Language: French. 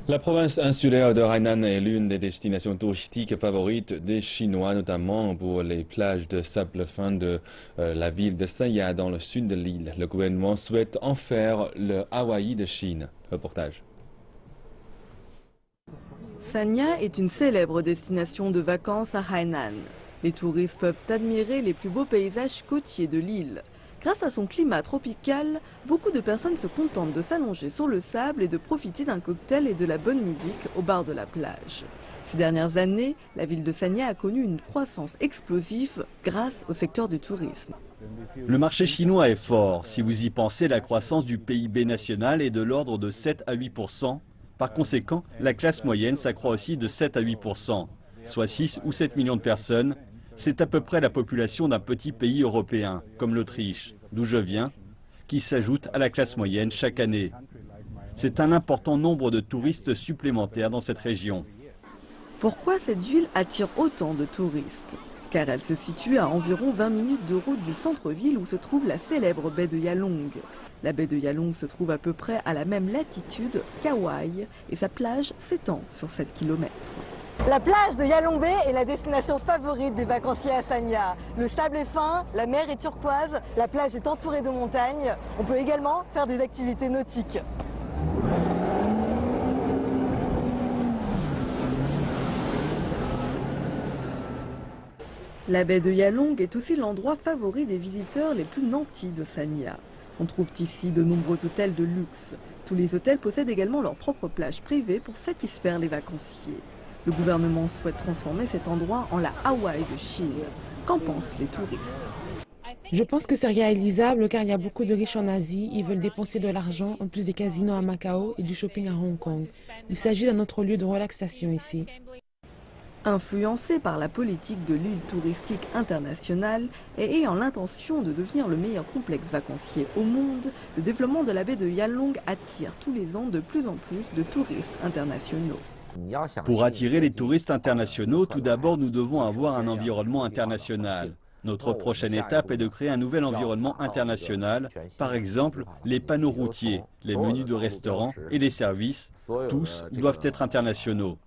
La province insulaire de Hainan est l'une des destinations touristiques favorites des Chinois, notamment pour les plages de sable fin de la ville de Sanya dans le sud de l'île. Le gouvernement souhaite en faire le Hawaï de Chine. Reportage. Sanya est une célèbre destination de vacances à Hainan. Les touristes peuvent admirer les plus beaux paysages côtiers de l'île. Grâce à son climat tropical, beaucoup de personnes se contentent de s'allonger sur le sable et de profiter d'un cocktail et de la bonne musique au bar de la plage. Ces dernières années, la ville de Sanya a connu une croissance explosive grâce au secteur du tourisme. Le marché chinois est fort. Si vous y pensez, la croissance du PIB national est de l'ordre de 7 à 8%. Par conséquent, la classe moyenne s'accroît aussi de 7 à 8%, soit 6 ou 7 millions de personnes. C'est à peu près la population d'un petit pays européen, comme l'Autriche, d'où je viens, qui s'ajoute à la classe moyenne chaque année. C'est un important nombre de touristes supplémentaires dans cette région. Pourquoi cette ville attire autant de touristes? Car elle se situe à environ 20 minutes de route du centre-ville où se trouve la célèbre baie de Yalong. La baie de Yalong se trouve à peu près à la même latitude qu'Hawaï et sa plage s'étend sur 7 km. La plage de Yalong Bay est la destination favorite des vacanciers à Sanya. Le sable est fin, la mer est turquoise, la plage est entourée de montagnes. On peut également faire des activités nautiques. La baie de Yalong est aussi l'endroit favori des visiteurs les plus nantis de Sanya. On trouve ici de nombreux hôtels de luxe. Tous les hôtels possèdent également leur propre plage privée pour satisfaire les vacanciers. Le gouvernement souhaite transformer cet endroit en la Hawaï de Chine. Qu'en pensent les touristes? Je pense que c'est réalisable car il y a beaucoup de riches en Asie. Ils veulent dépenser de l'argent en plus des casinos à Macao et du shopping à Hong Kong. Il s'agit d'un autre lieu de relaxation ici. Influencé par la politique de l'île touristique internationale et ayant l'intention de devenir le meilleur complexe vacancier au monde, le développement de la baie de Yalong attire tous les ans de plus en plus de touristes internationaux. Pour attirer les touristes internationaux, tout d'abord, nous devons avoir un environnement international. Notre prochaine étape est de créer un nouvel environnement international, par exemple les panneaux routiers, les menus de restaurants et les services, tous doivent être internationaux.